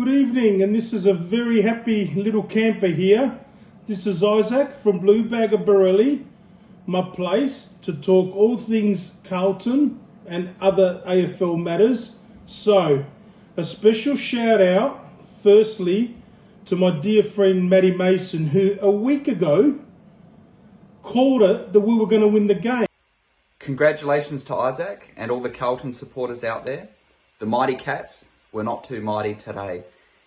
Good evening, and this is a very happy little camper here. This is Isaac from Blue Bagger Borelli, my place to talk all things Carlton and other AFL matters. So, a special shout out, firstly, to my dear friend Matty Mason, who a week ago called it that we were going to win the game. Congratulations to Isaac and all the Carlton supporters out there. The Mighty Cats were not too mighty today.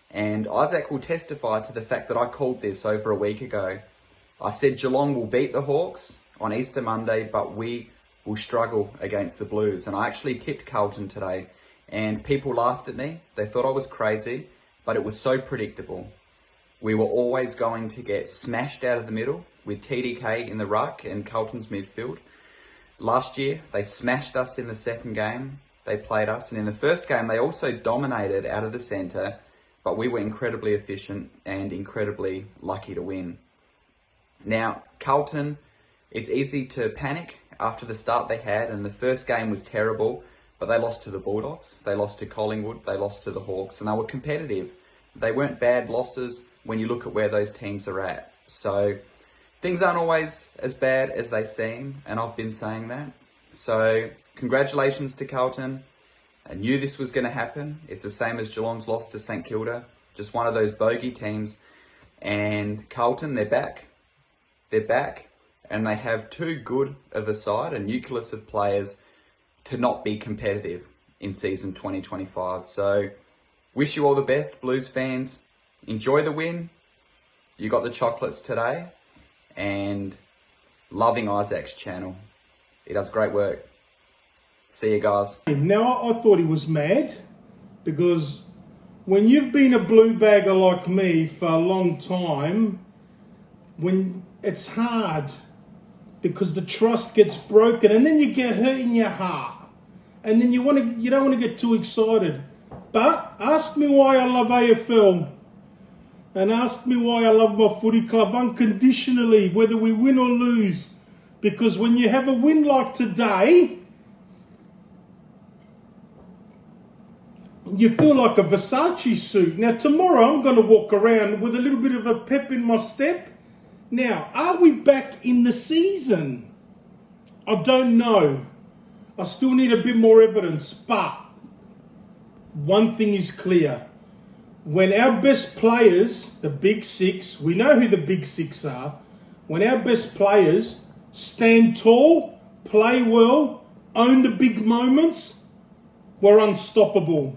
And Isaac will testify to the fact that I called this over a week ago. I said Geelong will beat the Hawks on Easter Monday, but we will struggle against the Blues. And I actually tipped Carlton today, and people laughed at me. They thought I was crazy, but it was so predictable. We were always going to get smashed out of the middle with TDK in the ruck and Carlton's midfield. Last year, they smashed us in the second game. They played us, and in the first game, they also dominated out of the centre, but we were incredibly efficient and incredibly lucky to win. Now, Carlton, it's easy to panic after the start they had, and the first game was terrible, but they lost to the Bulldogs, they lost to Collingwood, they lost to the Hawks, and they were competitive. They weren't bad losses when you look at where those teams are at. So, things aren't always as bad as they seem, and I've been saying that. So, congratulations to Carlton. I knew this was going to happen. It's the same as Geelong's loss to St Kilda. Just one of those bogey teams. And Carlton, they're back. They're back. And they have too good of a side, a nucleus of players, to not be competitive in season 2025. So, wish you all the best, Blues fans. Enjoy the win. You got the chocolates today. And loving Isaac's channel. He does great work. See you guys. Now, I thought he was mad because when you've been a blue bagger like me for a long time, when it's hard because the trust gets broken and then you get hurt in your heart and then you don't want to get too excited. But ask me why I love AFL and ask me why I love my footy club unconditionally, whether we win or lose. Because when you have a win like today, you feel like a Versace suit. Now, tomorrow I'm going to walk around with a little bit of a pep in my step. Now, are we back in the season? I don't know. I still need a bit more evidence. But one thing is clear. When our best players, the big six, we know who the big six are. When our best players stand tall, play well, own the big moments, we're unstoppable.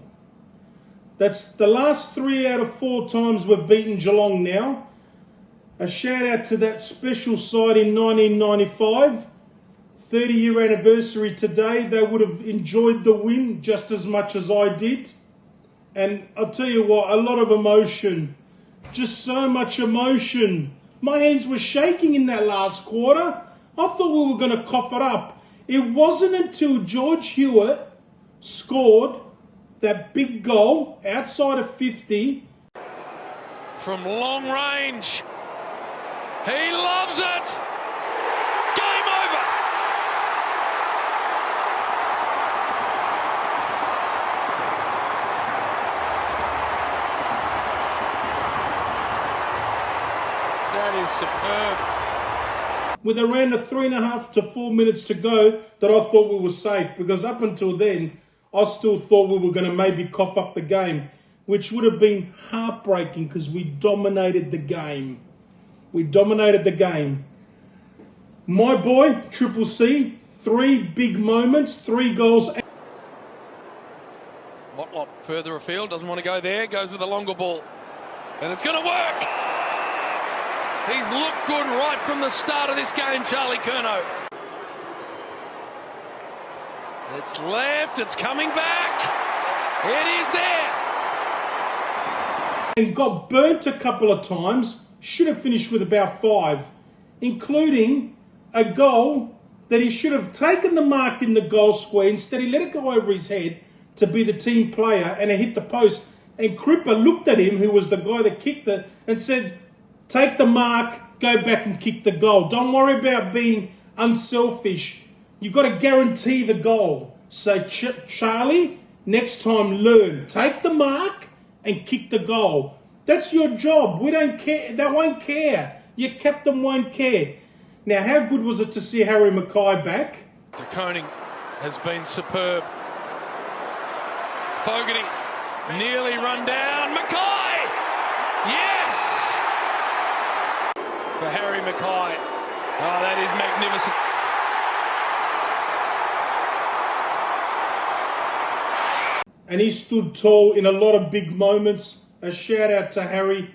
That's the last 3 out of 4 times we've beaten Geelong now. A shout out to that special side in 1995. 30-year anniversary today. They would have enjoyed the win just as much as I did. And I'll tell you what, a lot of emotion. Just so much emotion. My hands were shaking in that last quarter. I thought we were going to cough it up. It wasn't until George Hewitt scored that big goal outside of 50. From long range. He loves it. Game over. That is superb. With around 3.5 to 4 minutes to go, that I thought we were safe. Because up until then, I still thought we were going to maybe cough up the game, which would have been heartbreaking because we dominated the game. We dominated the game. My boy, Triple C, 3 big moments, 3 goals. Motlop further afield, doesn't want to go there, goes with a longer ball. And it's going to work. He's looked good right from the start of this game, Charlie Curnow. It's left, it's coming back. It is there. And got burnt a couple of times. Should have finished with about 5, including a goal that he should have taken the mark in the goal square. Instead, he let it go over his head to be the team player, and it hit the post. And Cripper looked at him, who was the guy that kicked it, and said, take the mark, go back and kick the goal. Don't worry about being unselfish. You've got to guarantee the goal. So, Charlie, next time learn. Take the mark and kick the goal. That's your job. We don't care. They won't care. Your captain won't care. Now, how good was it to see Harry Mackay back? De Koning has been superb. Fogarty nearly run down. Mackay! Yes! For Harry Mackay. Oh, that is magnificent. And he stood tall in a lot of big moments. A shout out to Harry.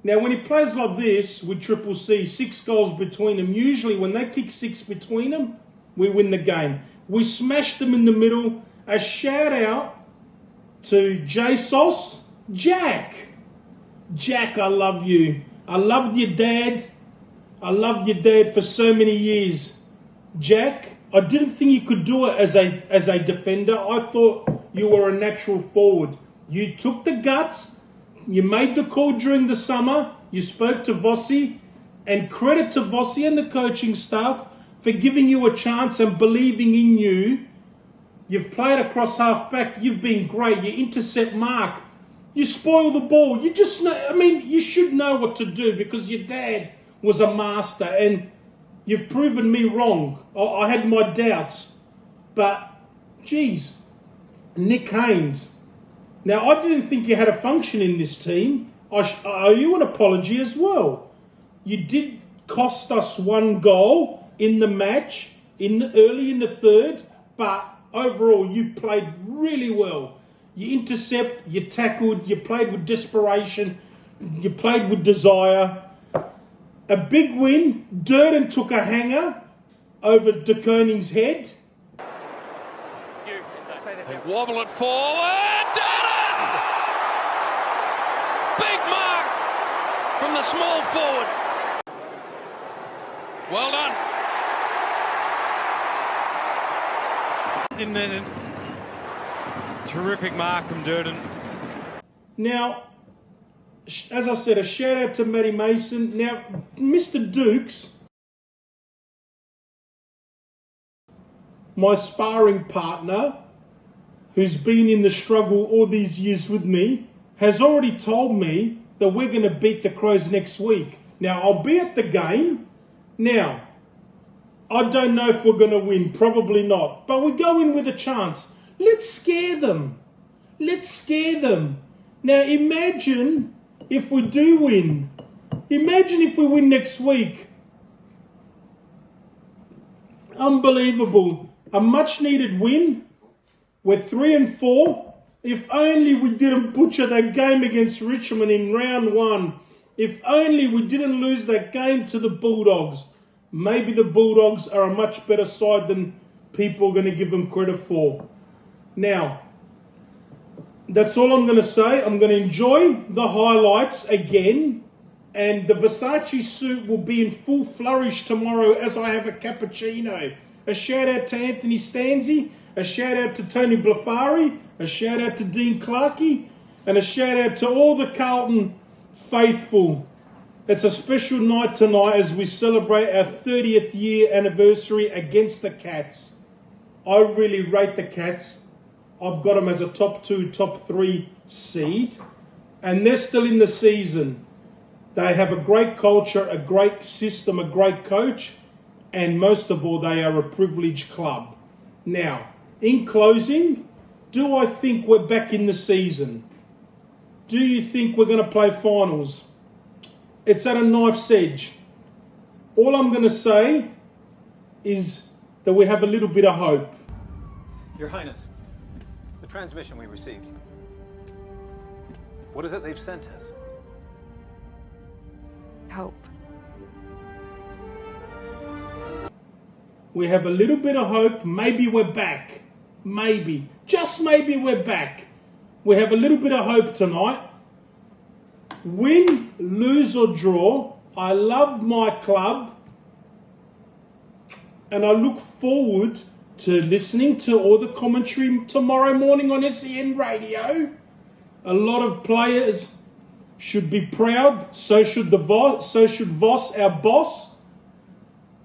Now, when he plays like this with Triple C, 6 goals between them, usually when they kick 6 between them, we win the game. We smashed them in the middle. A shout out to JSOS. Jack, I love you. I loved your dad. I loved your dad for so many years. Jack, I didn't think you could do it as a defender. I thought you were a natural forward. You took the guts. You made the call during the summer. You spoke to Vossi. And credit to Vossi and the coaching staff for giving you a chance and believing in you. You've played across half-back. You've been great. You intercept mark. You spoil the ball. You just know, you should know what to do because your dad was a master and you've proven me wrong. I had my doubts. But, geez, Nick Haynes. Now, I didn't think you had a function in this team. I owe you an apology as well. You did cost us 1 goal in the match, early in the third, but overall you played really well. You intercept, you tackled, you played with desperation, you played with desire. A big win. Durden took a hanger over De Koning's head. They wobble it forward. Durden! Big mark from the small forward. Well done. Terrific mark from Durden. Now, as I said, a shout out to Matty Mason. Now, Mr. Dukes, my sparring partner, who's been in the struggle all these years with me, has already told me that we're going to beat the Crows next week. Now, I'll be at the game. Now, I don't know if we're going to win. Probably not. But we go in with a chance. Let's scare them. Let's scare them. Now, imagine if we do win. Imagine if we win next week. Unbelievable. A much-needed win. We're 3-4. If only we didn't butcher that game against Richmond in round 1. If only we didn't lose that game to the Bulldogs. Maybe the Bulldogs are a much better side than people are going to give them credit for. Now, that's all I'm going to say. I'm going to enjoy the highlights again. And the Versace suit will be in full flourish tomorrow as I have a cappuccino. A shout out to Anthony Stanzi. A shout out to Tony Blafari. A shout out to Dean Clarkey. And a shout out to all the Carlton faithful. It's a special night tonight as we celebrate our 30th year anniversary against the Cats. I really rate the Cats. I've got them as a top 2, top 3 seed. And they're still in the season. They have a great culture, a great system, a great coach. And most of all, they are a privileged club. Now, in closing, do I think we're back in the season? Do you think we're going to play finals? It's at a knife's edge. All I'm going to say is that we have a little bit of hope. Your Highness, the transmission we received. What is it they've sent us? Hope. We have a little bit of hope. Maybe we're back. Maybe. Just maybe we're back. We have a little bit of hope tonight. Win, lose or draw, I love my club and I look forward to listening to all the commentary tomorrow morning on SEN Radio. A lot of players should be proud, so should Voss, our boss.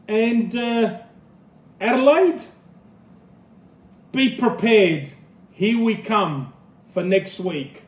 And Adelaide, be prepared. Here we come for next week.